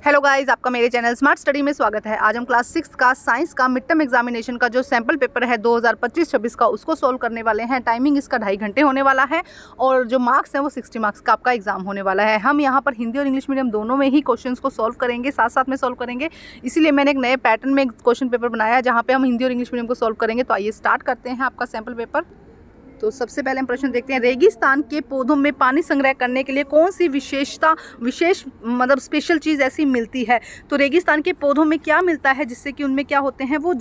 Hello guys, आपका मेरे channel smart study में स्वागत है। आज हम क्लास 6 का साइंस का मिड टर्म एग्जामिनेशन का जो सैम्पल पेपर है 2025-26 का उसको सोल्व करने वाले हैं। टाइमिंग इसका 2.5 घंटे होने वाला है और जो मार्क्स हैं वो 60 मार्क्स का आपका एग्जाम होने वाला है। हम यहाँ पर हिंदी और इंग्लिश मीडियम दोनों में ही क्वेश्चंस को सोल्व करेंगे, साथ साथ में सोल्व करेंगे। इसीलिए मैंने एक नए पैटर्न में क्वेश्चन पेपर बनाया है जहाँ पर हम हिंदी और इंग्लिश मीडियम को सोल्व करेंगे। तो आइए स्टार्ट करते हैं आपका सैम्पल पेपर। तो सबसे पहले हम प्रश्न देखते हैं, रेगिस्तान के पौधों में पानी संग्रह करने के लिए कौन सी विशेष मतलब स्पेशल चीज़ ऐसी मिलती है। तो रेगिस्तान के पौधों में क्या मिलता है जिससे कि उनमें क्या होते हैं, वो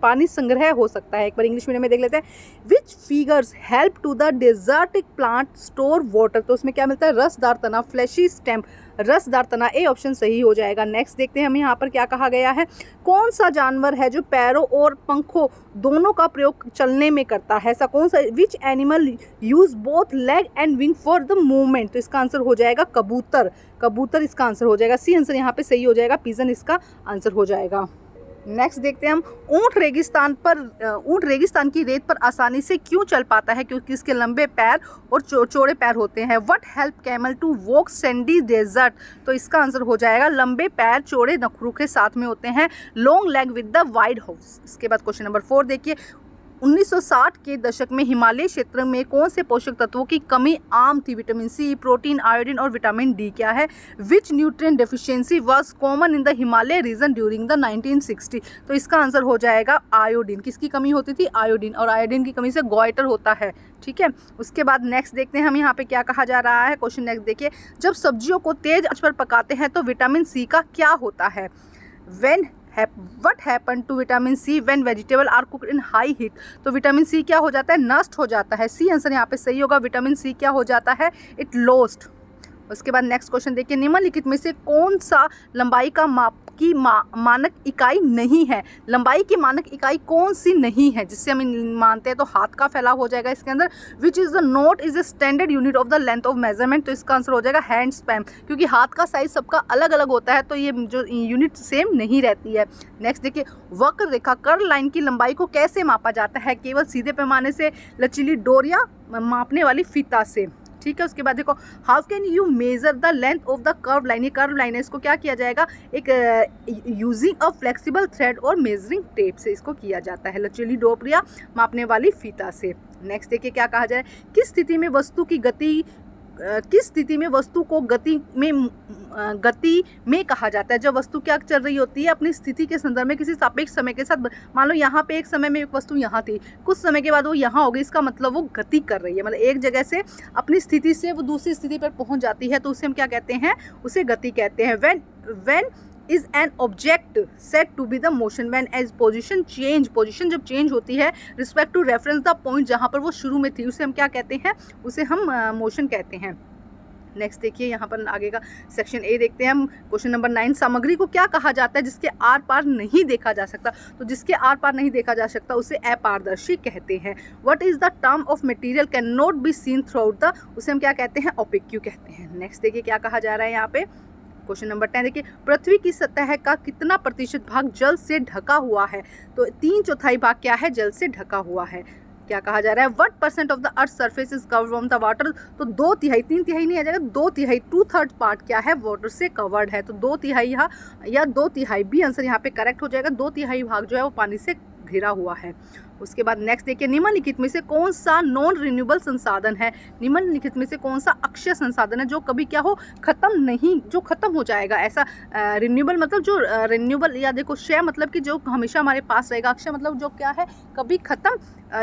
पानी संग्रह हो सकता है। एक बार इंग्लिश मीडियम में देख लेते हैं, which figures help to the desertic plant store water. तो उसमें क्या मिलता है, रसदार तना, फ्लैशी स्टेम, रसदार तना। ए ऑप्शन सही हो जाएगा। नेक्स्ट देखते हैं हम यहाँ पर क्या कहा गया है, कौन सा जानवर है जो पैरों और पंखों दोनों का प्रयोग चलने में करता है। ऐसा कौन सा, which animal use both leg and wing for the movement. तो इसका आंसर हो जाएगा कबूतर। कबूतर इसका आंसर हो जाएगा। सी आंसर यहाँ पे सही हो जाएगा, पिजन इसका आंसर हो जाएगा। नेक्स्ट देखते हैं हम, ऊंट रेगिस्तान की रेत पर आसानी से क्यों चल पाता है, क्योंकि इसके लंबे पैर और चौड़े पैर होते हैं। What help camel to walk sandy desert. तो इसका आंसर हो जाएगा, लंबे पैर चौड़े नखरों के साथ में होते हैं, long leg with the wide house. इसके बाद क्वेश्चन नंबर 4 देखिए, 1960 के दशक में हिमालय क्षेत्र में कौन से पोषक तत्वों की कमी आम थी। विटामिन सी, प्रोटीन, आयोडीन और विटामिन डी क्या है। विच nutrient deficiency was common in the Himalaya reason during the 1960। तो इसका आंसर हो जाएगा आयोडीन। किसकी कमी होती थी, आयोडीन, और आयोडीन की कमी से गॉइटर होता है। ठीक है, उसके बाद नेक्स्ट देखते हैं हम यहाँ पे क्या कहा जा रहा है। क्वेश्चन नेक्स्ट देखिए, जब सब्जियों को तेज आंच पर पकाते हैं तो विटामिन सी का क्या होता है। What happened to vitamin C when vegetable are cooked in high heat। तो विटामिन सी क्या हो जाता है, नष्ट हो जाता है। सी आंसर यहाँ पे सही होगा, विटामिन सी क्या हो जाता है, इट लॉस्ट। उसके बाद नेक्स्ट क्वेश्चन देखिए, निम्नलिखित में से कौन सा लंबाई का माप की मानक इकाई नहीं है। लंबाई की मानक इकाई कौन सी नहीं है जिससे हम मानते हैं, तो हाथ का फैलाव हो जाएगा इसके अंदर। Which is the not is the standard unit of the length of measurement. तो इसका आंसर हो जाएगा हैंड स्पैन, क्योंकि हाथ का साइज सबका अलग अलग होता है, तो ये जो यूनिट सेम नहीं रहती है। नेक्स्ट देखिए, वक्र रेखा कर्व लाइन की लंबाई को कैसे मापा जाता है, केवल सीधे पैमाने से, लचीली डोर या मापने वाली फीता से। ठीक है, उसके बाद देखो, how can you measure the length of the curve line. ये कर्व लाइन है, इसको क्या किया जाएगा, एक यूजिंग अ फ्लेक्सिबल थ्रेड और मेजरिंग टेप से इसको किया जाता है, लचीली डोर या मापने वाली फीता से। नेक्स्ट देखिए क्या कहा जाए, किस स्थिति में वस्तु को गति में कहा जाता है। जब वस्तु क्या चल रही होती है, अपनी स्थिति के संदर्भ में किसी सापेक्ष समय के साथ, मान लो यहाँ पे एक समय में एक वस्तु यहाँ थी, कुछ समय के बाद वो यहाँ हो गई, इसका मतलब वो गति कर रही है, मतलब एक जगह से अपनी स्थिति से वो दूसरी स्थिति पर पहुँच जाती है, तो उसे हम क्या कहते हैं, उसे गति कहते हैं। when is an object said to be the motion when as position जब चेंज होती है respect to reference the point, जहाँ पर वो शुरू में थी, उसे हम क्या कहते हैं, उसे हम मोशन कहते हैं। नेक्स्ट देखिए, यहाँ पर आगे का सेक्शन ए देखते हैं हम। क्वेश्चन नंबर 9, सामग्री को क्या कहा जाता है जिसके आर पार नहीं देखा जा सकता। तो जिसके आर पार नहीं देखा जा सकता उसे अपारदर्शी कहते हैं। What is the term of material can not be seen through out the, उसे हम क्या कहते हैं, ओपेक्यू कहते हैं। नेक्स्ट देखिए क्या कहा जा रहा है यहाँ पे। क्वेश्चन नंबर 10 देखिए, पृथ्वी की सतह का कितना प्रतिशत भाग जल से ढका हुआ है। तो 3/4 भाग क्या है, जल से ढका हुआ है। क्या कहा जा रहा है, what % of the earth surface is covered from the water. तो 2/3, 3/3 नहीं आ जाएगा, 2/3, 2/3 पार्ट क्या है, वाटर से कवर्ड है। तो 2/3 यहाँ या 2/3 बी आंसर यहाँ पे करेक्ट हो जाएगा। 2/3 भाग जो है वो पानी से घिरा हुआ है। उसके बाद नेक्स्ट देखिए, निम्नलिखित में से कौन सा नॉन रिन्यूएबल संसाधन है। निम्नलिखित में से कौन सा अक्षय संसाधन है जो कभी क्या हो, खत्म नहीं, जो खत्म हो जाएगा। ऐसा रिन्यूएबल मतलब जो रिन्यूएबल, या देखो क्षय मतलब कि जो हमेशा हमारे पास रहेगा, अक्षय मतलब जो क्या है, कभी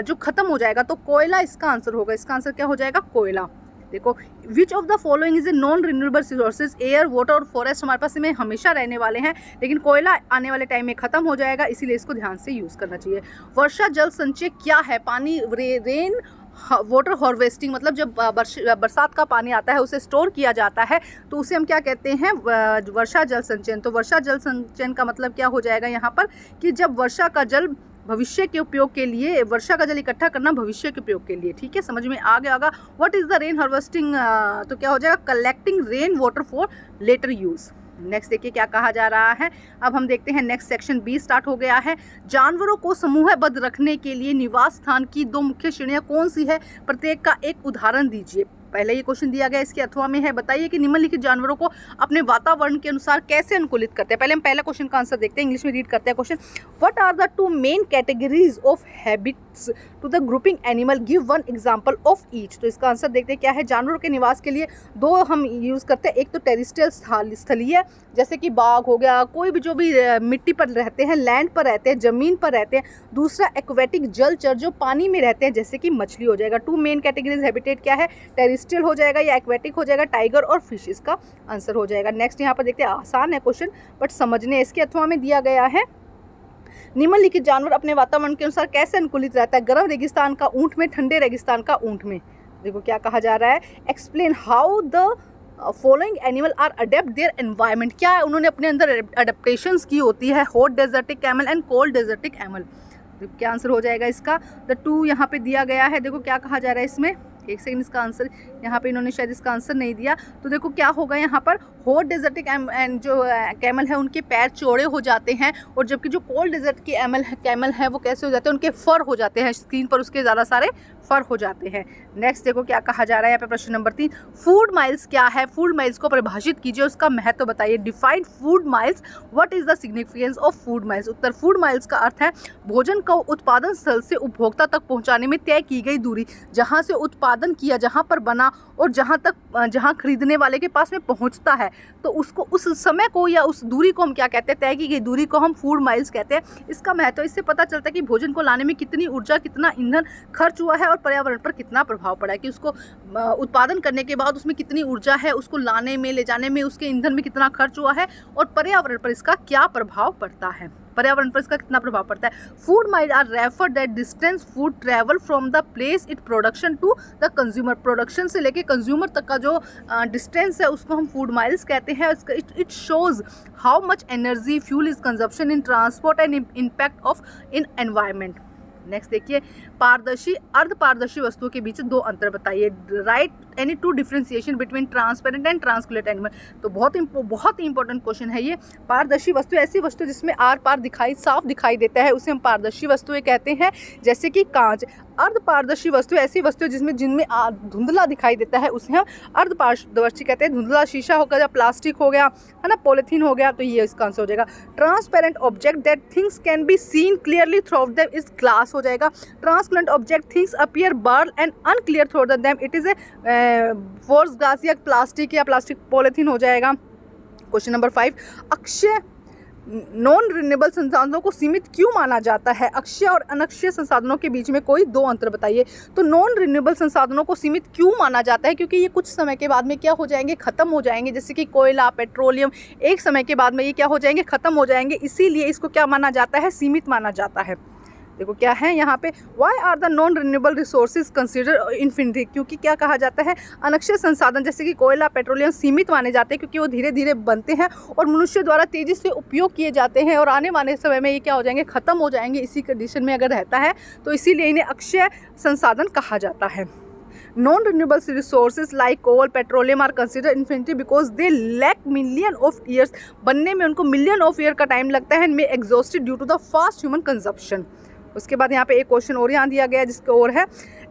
जो खत्म हो जाएगा। तो कोयला इसका आंसर होगा। इसका आंसर क्या हो जाएगा, कोयला। देखो, which of the following is a non renewable resources. Air, water और फॉरेस्ट हमारे पास में हमेशा रहने वाले हैं, लेकिन कोयला आने वाले टाइम में खत्म हो जाएगा, इसीलिए इसको ध्यान से यूज करना चाहिए। वर्षा जल संचय क्या है, पानी, रेन वाटर हार्वेस्टिंग, मतलब जब बरसात का पानी आता है उसे स्टोर किया जाता है, तो उसे हम क्या कहते हैं, वर्षा जल संचयन। तो वर्षा जल संचयन का मतलब क्या हो जाएगा यहाँ पर, कि जब वर्षा का जल भविष्य के उपयोग के लिए, वर्षा का जल इकट्ठा करना भविष्य के उपयोग के लिए। ठीक है, समझ में आ गया होगा। What is the rain harvesting, तो क्या हो जाएगा, collecting rain water for later use. Next देखिए क्या कहा जा रहा है। अब हम देखते हैं नेक्स्ट सेक्शन बी स्टार्ट हो गया है। जानवरों को समूहबद्ध रखने के लिए निवास स्थान की 2 मुख्य श्रेणियां कौन सी है, प्रत्येक का एक उदाहरण दीजिए। पहले ये क्वेश्चन दिया गया, इसके अथवा में है, बताइए कि निम्नलिखित जानवरों को अपने वातावरण के अनुसार कैसे अनुकूलित करते हैं। पहले हम पहला क्वेश्चन का आंसर देखते हैं, इंग्लिश में रीड करते हैं question. What are the two main categories of habits to the grouping animal, give one example of each. तो इसका आंसर देखते हैं क्या है। जानवरों के निवास के लिए दो हम यूज़ करते हैं, एक तो टेरिस्ट्रियल स्थलीय, जैसे कि बाघ हो गया, कोई भी जो भी मिट्टी पर रहते हैं, लैंड पर रहते हैं, ज़मीन पर रहते हैं। दूसरा एक्वेटिक जलचर, जो पानी में रहते हैं, जैसे कि मछली हो जाएगा। टू मेन कैटेगरीज हैबिटेट क्या है, टेरिस्ट्रियल हो जाएगा या एक्वेटिक हो जाएगा, टाइगर और फिश इसका आंसर हो जाएगा। नेक्स्ट यहाँ पर देखते हैं, आसान है क्वेश्चन बट समझने, इसके अथवा में दिया गया है, निम्नलिखित जानवर अपने वातावरण के अनुसार कैसे अनुकूलित रहता है। गर्म रेगिस्तान का ऊंट में, ठंडे रेगिस्तान का ऊंट में। देखो क्या कहा जा रहा है, explain how the following animal are adapt their environment. क्या है, उन्होंने अपने अंदर अडेप्टेशंस की होती है। Hot desertic camel and cold desertic camel. क्या आंसर हो जाएगा इसका, द टू यहाँ पे दिया गया है। देखो क्या कहा जा रहा है इसमें, एक सेकंड, इसका आंसर यहाँ पे इन्होंने शायद इसका आंसर नहीं दिया। तो देखो क्या होगा यहाँ पर, हॉट डेजर्टिक एंड जो कैमल है उनके पैर चौड़े हो जाते हैं, और जबकि जो कोल्ड डेजर्ट के कैमल है वो कैसे हो जाते हैं, उनके फर हो जाते हैं, स्क्रीन पर उसके ज़्यादा सारे फर हो जाते हैं। नेक्स्ट देखो क्या कहा जा रहा है यहाँ पे, प्रश्न नंबर 3, फूड माइल्स क्या है, फूड माइल्स को परिभाषित कीजिए, उसका महत्व बताइए। Defined food miles, what is the significance of food miles. Uttar, food miles का अर्थ है भोजन को उत्पादन स्थल से उपभोक्ता तक पहुँचाने में तय की गई दूरी, जहाँ से उत्पादन किया, जहाँ पर बना और जहाँ खरीदने वाले के पास में पहुँचता है, तो उसको, उस समय को या उस दूरी को हम क्या कहते हैं, तय की गई दूरी को हम फूड माइल्स कहते हैं। इसका महत्व, इससे पता चलता है कि भोजन को लाने में कितनी ऊर्जा, कितना ईंधन खर्च हुआ है और पर्यावरण पर कितना प्रभाव पड़ा है, कि उसको उत्पादन करने के बाद उसमें कितनी ऊर्जा है, उसको लाने में, ले जाने में, उसके ईंधन में कितना खर्च हुआ है और पर्यावरण पर इसका क्या प्रभाव पड़ता है, पर्यावरण पर इसका कितना प्रभाव पड़ता है। Food mile are refer that distance food travel from the place it production to the consumer. Production से लेके कंज्यूमर तक का जो डिस्टेंस है उसको हम फूड माइल्स कहते हैं। It shows how much energy fuel is consumption in transport and impact of in environment. Next देखिए, पारदर्शी अर्धपारदर्शी वस्तुओं के बीच दो अंतर बताइए। Write any two differentiation between transparent and translucent animal. तो बहुत ही इंपॉर्टेंट क्वेश्चन है ये। पारदर्शी वस्तु ऐसी वस्तु जिसमें आर पार साफ दिखाई देता है, उसे हम पारदर्शी वस्तुएं कहते हैं, जैसे कि कांच। अर्धपारदर्शी वस्तु ऐसी वस्तु जिनमें धुंधला दिखाई देता है, उसे हम अर्धपारदर्शी कहते हैं। धुंधला शीशा हो गया, प्लास्टिक हो गया, है ना, पॉलीथीन हो गया, तो ये इसका आंसर हो जाएगा। Transparent object that things can be seen clearly through them is glass हो जाएगा। Transparent object things appear burn and unclear through them it is a force glass या प्लास्टिक पॉलीथीन हो जाएगा। Question number 5, Akshay non renewable संसाधनों को सीमित क्यों माना जाता है। अक्षय और अनक्षय संसाधनों के बीच में कोई दो अंतर बताइए। तो नॉन रिन्यूएबल संसाधनों को सीमित क्यों माना जाता है, क्योंकि ये कुछ समय के बाद में क्या हो जाएंगे, खत्म हो जाएंगे, जैसे कि कोयला, पेट्रोलियम, एक समय के बाद में ये क्या हो जाएंगे, खत्म हो जाएंगे, इसीलिए इसको क्या माना जाता है, सीमित माना जाता है। देखो क्या है यहाँ पे, why are the non renewable resources consider infinity. क्योंकि क्या कहा जाता है, अनक्षय संसाधन जैसे कि कोयला, पेट्रोलियम सीमित माने जाते हैं, क्योंकि वो धीरे धीरे बनते हैं और मनुष्य द्वारा तेजी से उपयोग किए जाते हैं, और आने वाले समय में ये क्या हो जाएंगे, खत्म हो जाएंगे इसी कंडीशन में अगर रहता है, तो इसीलिए इन्हें अक्षय संसाधन कहा जाता है। Non renewable resources like coal, petroleum are consider infinity because they lack million of years. बनने में उनको मिलियन ऑफ ईयर का टाइम लगता है, इनमें exhausted due to the fast human consumption. उसके बाद यहाँ पे एक क्वेश्चन और यहाँ दिया गया है, जिसका और है,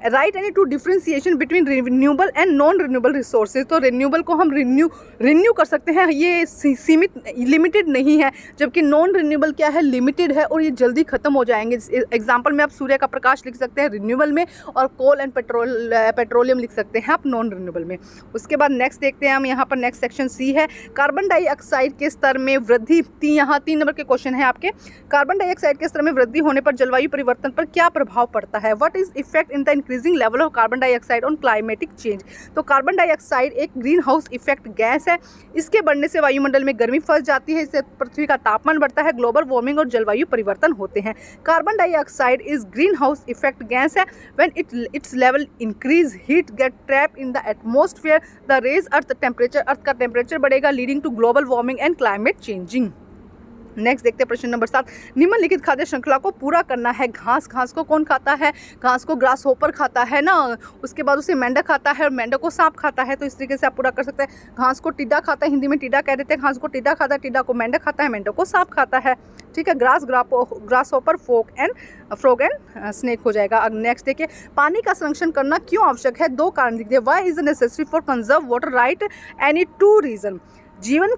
right any two differentiation between renewable and non renewable resources. तो रिन्यूएबल को हम रिन्यू कर सकते हैं, ये सीमित लिमिटेड नहीं है, जबकि नॉन रिन्यूएबल क्या है, लिमिटेड है और ये जल्दी खत्म हो जाएंगे। एग्जाम्पल में आप सूर्य का प्रकाश लिख सकते हैं रिन्यूएबल में, और कोल एंड पेट्रोलियम लिख सकते हैं आप नॉन रिन्यूएबल में। उसके बाद नेक्स्ट देखते हैं हम, यहाँ पर नेक्स्ट सेक्शन सी है, कार्बन डाइऑक्साइड के स्तर में वृद्धि। यहाँ 3 नंबर के क्वेश्चन है आपके। कार्बन डाइऑक्साइड के स्तर में वृद्धि होने पर जलवायु परिवर्तन पर क्या प्रभाव पड़ता है। What is effect in the increasing level of carbon dioxide on climatic change. तो कार्बन डाइऑक्साइड एक ग्रीन हाउस इफेक्ट गैस है, इसके बढ़ने से वायुमंडल में गर्मी फंस जाती है, इससे पृथ्वी का तापमान बढ़ता है, ग्लोबल वार्मिंग और जलवायु परिवर्तन होते हैं। Carbon dioxide is green house effect gas है, when its level increase heat get trap in the atmosphere the raise earth temperature, earth का टेम्परेचर बढ़ेगा, leading to global warming and climate changing. Next देखते हैं प्रश्न number 7। निम्नलिखित खाद्य श्रृंखला को पूरा करना है। घास, घास को कौन खाता है? घास को ग्रास होपर खाता है ना, उसके बाद उसे मेंढक खाता है और मेंढक को सांप खाता है। तो इस तरीके से आप पूरा कर सकते हैं। घास को टिड्डा खाता है, हिंदी में टिड्डा कह देते हैं। घास को टिड्डा खाता है, टिड्डा को मेंढक खाता है, मेंढक को सांप खाता है। ठीक है, grass hopper, frog and snake हो जाएगा। अब नेक्स्ट देखिए, पानी का संरक्षण करना क्यों आवश्यक है? 2 कारण दिखते हैं। Why is necessary for conserve water, write any 2 reason. जीवन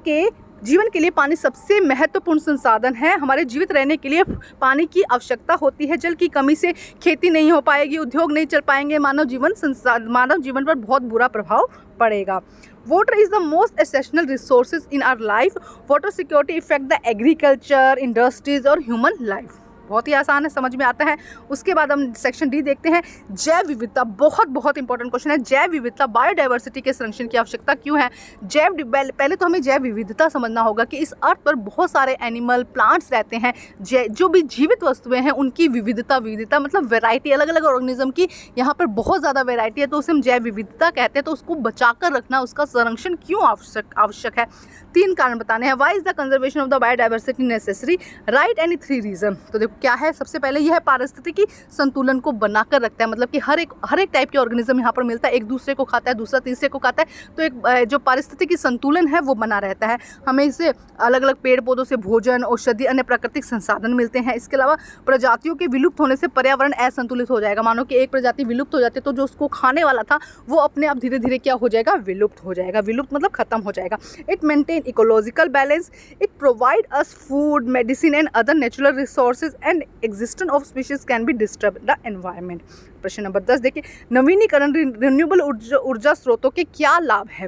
के लिए पानी सबसे महत्वपूर्ण संसाधन है। हमारे जीवित रहने के लिए पानी की आवश्यकता होती है। जल की कमी से खेती नहीं हो पाएगी, उद्योग नहीं चल पाएंगे, मानव जीवन पर बहुत बुरा प्रभाव पड़ेगा। Water is the most essential resources in our life. Water security affect the agriculture, industries और human life. बहुत ही आसान है, समझ में आता है। उसके बाद हम सेक्शन डी देखते हैं। जैव विविधता बहुत इंपॉर्टेंट क्वेश्चन है। जैव विविधता, बायोडाइवर्सिटी के संरक्षण की आवश्यकता क्यों है? पहले तो हमें जैव विविधता समझना होगा कि इस अर्थ पर बहुत सारे एनिमल, प्लांट्स रहते हैं। जो भी जीवित वस्तुएं हैं उनकी विविधता मतलब वेराइटी, अलग अलग ऑर्गेनिज्म की यहाँ पर बहुत ज़्यादा वेराइटी है, तो उसे हम जैव विविधता कहते हैं। तो उसको बचाकर रखना, उसका संरक्षण क्यों आवश्यक है? 3 कारण बताने हैं। Why is the conservation of the biodiversity necessary, write any 3 reason. तो देखो क्या है, सबसे पहले यह है पारिस्थितिकी संतुलन को बनाकर रखता है। मतलब कि हर एक टाइप के ऑर्गेनिज्म यहाँ पर मिलता है, एक दूसरे को खाता है, दूसरा तीसरे को खाता है। तो एक जो पारिस्थितिकी संतुलन है वो बना रहता है। हमें इससे अलग अलग पेड़ पौधों से भोजन, औषधि, अन्य प्राकृतिक संसाधन मिलते हैं। इसके अलावा प्रजातियों के विलुप्त होने से पर्यावरण असंतुलित हो जाएगा। मानो कि एक प्रजाति विलुप्त हो जाती है तो जो उसको खाने वाला था वो अपने आप धीरे धीरे क्या हो जाएगा? विलुप्त हो जाएगा। विलुप्त मतलब खत्म हो जाएगा। It maintain ecological balance, it provide us food, medicine and other natural resources and existence of species can be disturb the environment. प्रश्न नंबर 10 देखिए, नवीनीकरण रिन्यूएबल ऊर्जा स्रोतों के क्या लाभ है?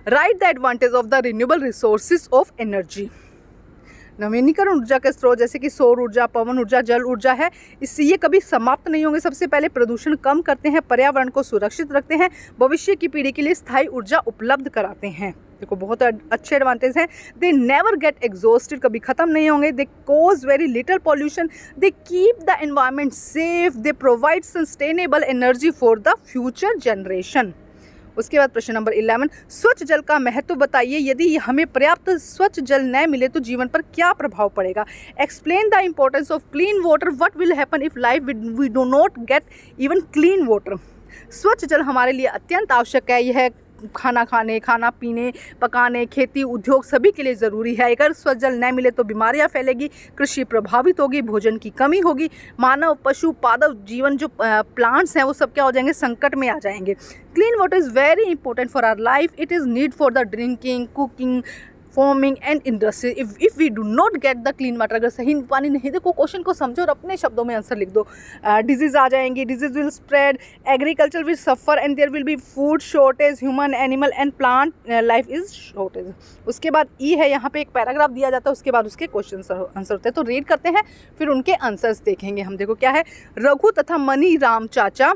Right the advantage of the renewable resources of energy. नवीनीकरण ऊर्जा के स्रोत जैसे कि सौर ऊर्जा, पवन ऊर्जा, जल ऊर्जा है, इससे ये कभी समाप्त नहीं होंगे। सबसे पहले प्रदूषण कम करते हैं, पर्यावरण को सुरक्षित रखते हैं, भविष्य की पीढ़ी के लिए स्थायी ऊर्जा उपलब्ध कराते हैं। देखो बहुत अच्छे एडवांटेज हैं। दे नेवर गेट एग्जॉस्टेड, कभी खत्म नहीं होंगे। They cause very little pollution, they keep the environment safe, they provide sustainable energy for the future generation. उसके बाद प्रश्न नंबर 11, स्वच्छ जल का महत्व बताइए। यदि हमें पर्याप्त स्वच्छ जल न मिले तो जीवन पर क्या प्रभाव पड़ेगा? Explain the importance of clean water, what will happen if life we do not get even clean water. स्वच्छ जल हमारे लिए अत्यंत आवश्यक है। यह खाना खाने, खाना पीने, पकाने, खेती, उद्योग सभी के लिए ज़रूरी है। अगर स्वच्छ जल न मिले तो बीमारियां फैलेगी, कृषि प्रभावित होगी, भोजन की कमी होगी, मानव, पशु, पादप जीवन जो प्लांट्स हैं वो सब क्या हो जाएंगे? संकट में आ जाएंगे। Clean water is very important for our life. It is need for the drinking, cooking, farming and industry. If we do not get the clean water, अगर सही पानी नहीं, देखो क्वेश्चन को समझो और अपने शब्दों में आंसर लिख दो। डिजीज़ आ जाएंगी, disease will spread, agriculture will suffer and there will be food shortage, human, animal and plant life is shortage. उसके बाद ई है, यहाँ पे एक पैराग्राफ दिया जाता है, उसके बाद उसके क्वेश्चन आंसर होते हैं। तो रीड करते हैं फिर उनके आंसर्स देखेंगे हम। देखो क्या है, रघु तथा मनी राम चाचा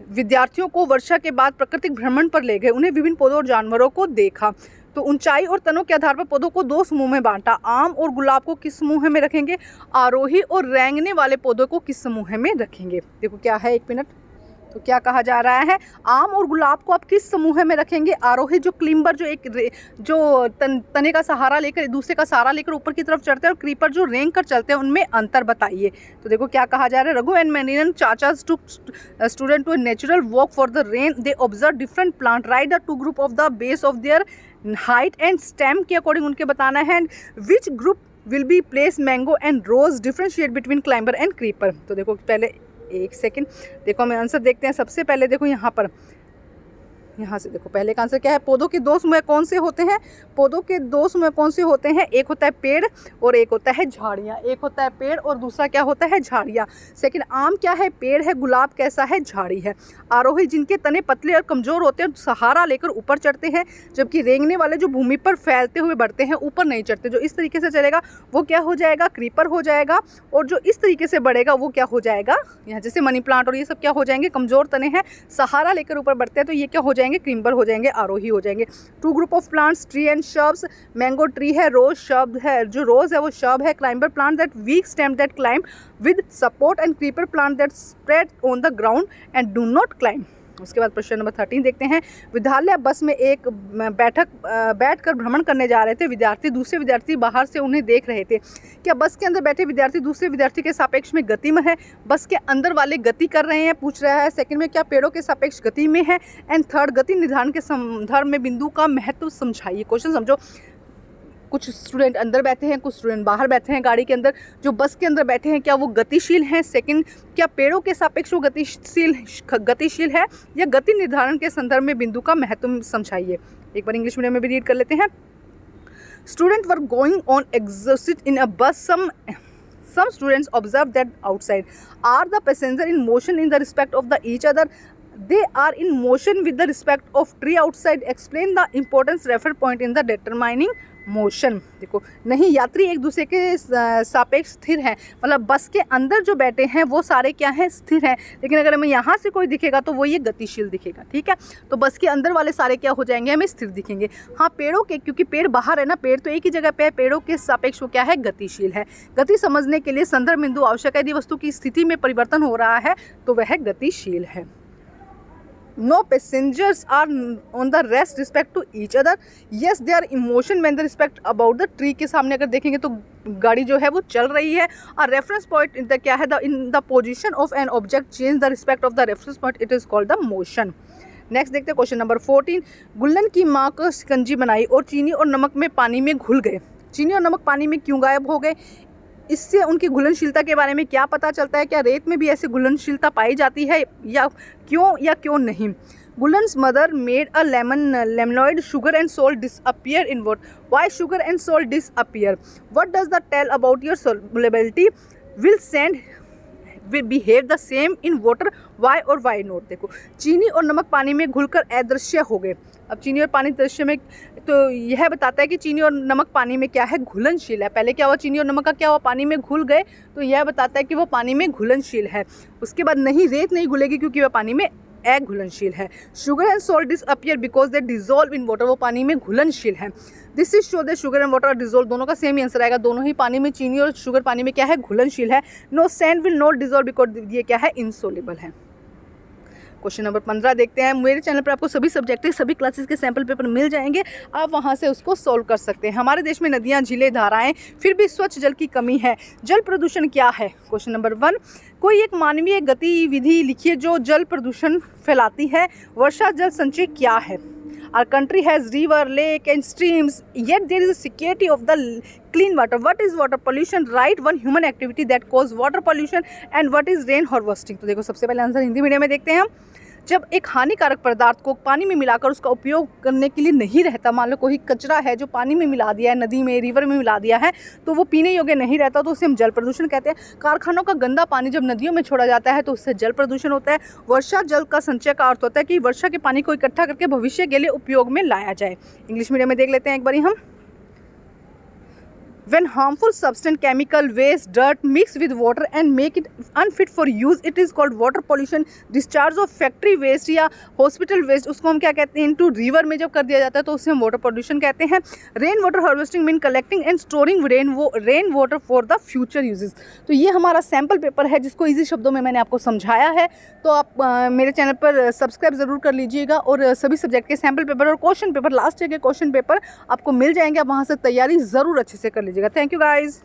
विद्यार्थियों को वर्षा के बाद प्राकृतिक भ्रमण पर ले गए। उन्हें विभिन्न पौधों और जानवरों को देखा तो ऊंचाई और तनों के आधार पर पौधों को 2 समूह में बांटा। आम और गुलाब को किस समूह में रखेंगे? आरोही और रेंगने वाले पौधों को किस समूह में रखेंगे? देखो क्या है, 1 मिनट। तो क्या कहा जा रहा है, आम और गुलाब को आप किस समूह में रखेंगे? आरोही जो क्लिम्बर जो तने का सहारा लेकर, दूसरे का सहारा लेकर ऊपर की तरफ चढ़ते हैं, और क्रीपर जो रेंग कर चलते हैं, उनमें अंतर बताइए। तो देखो क्या कहा जा रहा है, रघु एंड मैनियन चाचाज to student to natural walk for the rain, they observe different plant, write the 2 group of the base of their height and stem के अकॉर्डिंग उनके बताना है। Which group will be place mango and rose, differentiate between climber and creeper. तो देखो पहले 1 second, देखो हमें answer देखते हैं। सबसे पहले देखो यहाँ पर, यहाँ से देखो पहले का आंसर क्या है, पौधों के 2 समूह कौन से होते हैं? पौधों के 2 समूह कौन से होते हैं? एक होता है पेड़ और एक होता है झाड़ियाँ। एक होता है पेड़ और दूसरा क्या होता है? झाड़ियाँ। सेकंड, आम क्या है? पेड़ है। गुलाब कैसा है? झाड़ी है। आरोही जिनके तने पतले और कमज़ोर होते हैं, सहारा लेकर ऊपर चढ़ते हैं, जबकि रेंगने वाले जो भूमि पर फैलते हुए बढ़ते हैं, ऊपर नहीं चढ़ते। जो इस तरीके से चलेगा वो क्या हो जाएगा? क्रीपर हो जाएगा। और जो इस तरीके से बढ़ेगा वो क्या हो जाएगा? यहाँ जैसे मनी प्लांट और ये सब क्या हो जाएंगे? कमज़ोर तने हैं, सहारा लेकर ऊपर बढ़ते हैं, तो ये क्या हो जाएंगे? क्रीपर हो जाएंगे, आरोही हो जाएंगे। 2 group of plants, tree and शब्स। Mango tree है, रोज शब्द है, जो रोज है वो शब है। Climber plant that week stem that climb with support, and creeper plant that spread on the ground and do not climb. उसके बाद प्रश्न नंबर 13 देखते हैं। विद्यालय बस में एक बैठकर भ्रमण करने जा रहे थे विद्यार्थी। दूसरे विद्यार्थी बाहर से उन्हें देख रहे थे। क्या बस के अंदर बैठे विद्यार्थी दूसरे विद्यार्थी के सापेक्ष में गति में है? बस के अंदर वाले गति कर रहे हैं पूछ रहा है। सेकंड में क्या पेड़ों के सापेक्ष गति में है? एंड थर्ड, गति निर्धारण के संदर्भ में बिंदु का महत्व समझाइए। क्वेश्चन समझो। कुछ स्टूडेंट अंदर बैठे हैं, कुछ स्टूडेंट बाहर बैठे हैं गाड़ी के अंदर। जो बस के अंदर बैठे हैं क्या वो गतिशील हैं? सेकंड, क्या पेड़ों के सापेक्ष वो गतिशील है? या गति निर्धारण के संदर्भ में बिंदु का महत्व समझाइए। एक बार इंग्लिश मीडियम में भी रीड कर लेते हैं। Student were going on exit in a bus. Some students observe that outside. Are the passenger in motion in the respect of each other? They are in motion with the respect of tree outside. Explain the importance refer point in the determining motion. देखो, नहीं, यात्री एक दूसरे के सापेक्ष स्थिर हैं, मतलब बस के अंदर जो बैठे हैं वो सारे क्या हैं? स्थिर हैं। लेकिन अगर हमें यहाँ से कोई दिखेगा तो वो ये गतिशील दिखेगा। ठीक है, तो बस के अंदर वाले सारे क्या हो जाएंगे? हमें स्थिर दिखेंगे। हाँ, पेड़ों के, क्योंकि पेड़ बाहर है ना, पेड़ तो एक ही जगह पे है, पेड़ों के सापेक्ष वो क्या है? गतिशील है। गति समझने के लिए संदर्भ बिंदु आवश्यक है। यदि वस्तु की स्थिति में परिवर्तन हो रहा है तो वह गतिशील है। No passengers are on the rest respect to each other. Yes, they are in motion when the respect about the tree के सामने अगर देखेंगे तो गाड़ी जो है वो चल रही है। और रेफरेंस पॉइंट इन द क्या है? In the position of an object change the respect of the reference point, it is called the motion. Next देखते हैं क्वेश्चन नंबर 14। गुल्लन की माँ को शिकंजी बनाई और चीनी और नमक में पानी में घुल गए। चीनी और नमक पानी में क्यों गायब हो गए? इससे उनकी घुलनशीलता के बारे में क्या पता चलता है? क्या रेत में भी ऐसी घुलनशीलता पाई जाती है या क्यों नहीं? गुल्लन्स mother made a lemonade sugar and salt disappear in water. Why sugar and salt disappear? What does the tell about your solubility? Will sand behave the same in water? Why और वाई नॉट? देखो, चीनी और नमक पानी में घुलकर अदृश्य हो गए। अब चीनी और पानी दृश्य में, तो यह बताता है कि चीनी और नमक पानी में क्या है? घुलनशील है। पहले क्या हुआ? चीनी और नमक का क्या हुआ? पानी में घुल गए, तो यह बताता है कि वो पानी में घुलनशील है। उसके बाद नहीं, रेत नहीं घुलेगी क्योंकि वह पानी में अघुलनशील है। Sugar and salt disappear because they dissolve in water. वो पानी में घुलनशील है। This is show that sugar and water are dissolve. दोनों का सेम ही आंसर आएगा। दोनों ही पानी में, चीनी और शुगर पानी में क्या है? घुलनशील है। No sand will not dissolve because ये क्या है? इनसोल्युबल है। क्वेश्चन नंबर 15 देखते हैं। मेरे चैनल पर आपको सभी सब्जेक्ट के सभी क्लासेस के सैम्पल पेपर मिल जाएंगे, आप वहां से उसको सॉल्व कर सकते हैं। हमारे देश में नदियां, झीलें, धाराएं, फिर भी स्वच्छ जल की कमी है। जल प्रदूषण क्या है? Question number 1। कोई एक मानवीय गतिविधि लिखिए जो जल प्रदूषण फैलाती है। वर्षा जल संचय क्या है? Our country has river, lake and streams, yet there is a security of the clean water. What is water pollution? Write one human activity that cause water pollution and what is rain harvesting? तो देखो, सबसे पहले answer Hindi medium में देखते हैं हम। जब एक हानिकारक पदार्थ को पानी में मिलाकर उसका उपयोग करने के लिए नहीं रहता, मान लो कोई कचरा है जो पानी में मिला दिया है, नदी में, रिवर में मिला दिया है, तो वो पीने योग्य नहीं रहता, तो उसे हम जल प्रदूषण कहते हैं। कारखानों का गंदा पानी जब नदियों में छोड़ा जाता है तो उससे जल प्रदूषण होता है। वर्षा जल का संचय का अर्थ होता है कि वर्षा के पानी को इकट्ठा करके भविष्य के लिए उपयोग में लाया जाए। इंग्लिश मीडियम में देख लेते हैं एक बारी हम। When harmful substance, chemical, waste, dirt mix with water and make it unfit for use, it is called water pollution. Discharge of factory waste या hospital waste, उसको हम क्या कहते हैं? इनटू रिवर में जब कर दिया जाता है तो उसे हम वाटर पोल्यूशन कहते हैं। Rain water harvesting mean collecting and storing rain water for the future uses. तो ये हमारा सैम्पल पेपर है जिसको ईजी शब्दों में मैंने आपको समझाया है। तो आप मेरे चैनल पर सब्सक्राइब ज़रूर कर लीजिएगा और सभी सब्जेक्ट के सैम्पल पेपर और क्वेश्चन पेपर, लास्ट ईयर के क्वेश्चन पेपर आपको मिल जाएंगे। आप वहाँ से तैयारी ज़रूर अच्छे से कर लीजिएगा। Thank you guys.